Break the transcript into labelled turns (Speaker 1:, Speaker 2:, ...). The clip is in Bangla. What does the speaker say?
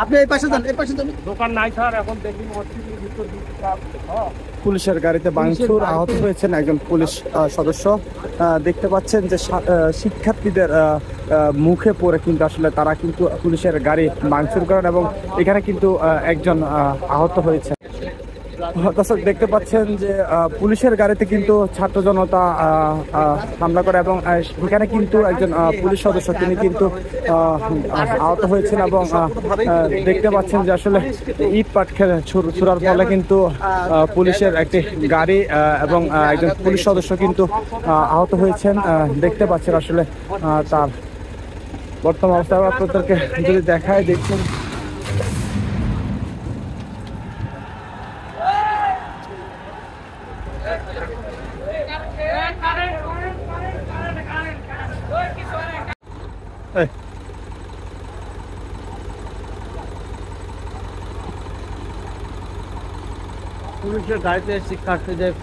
Speaker 1: আপনি এই পাশে যান, এই পাশে যান।
Speaker 2: দোকান নাই স্যার, এখন দেখি মসজিদের ভিতর
Speaker 3: পুলিশের গাড়িতে ভাঙচুর, আহত হয়েছেন একজন পুলিশ সদস্য। দেখতে পাচ্ছেন যে শিক্ষার্থীদের মুখে পড়ে কিন্তু আসলে তারা কিন্তু পুলিশের গাড়ি ভাঙচুর করেন এবং এখানে কিন্তু একজন আহত হয়েছে। দর্শক দেখতে পাচ্ছেন যে পুলিশের গাড়িতে কিন্তু ছাত্র জনতা হামলা করে এবং এখানে কিন্তু একজন পুলিশ সদস্য তিনি কিন্তু আহত হয়েছেন এবং দেখতে পাচ্ছেন যে আসলে ইট পাট খেলে ছুড়ার ফলে কিন্তু পুলিশের একটি গাড়ি এবং একজন পুলিশ সদস্য কিন্তু আহত হয়েছেন। দেখতে পাচ্ছেন আসলে তার বর্তমান অবস্থা আপনাদেরকে যদি দেখায়, দেখছেন
Speaker 1: পুলিশের গাড়িতে শিক্ষার্থীদের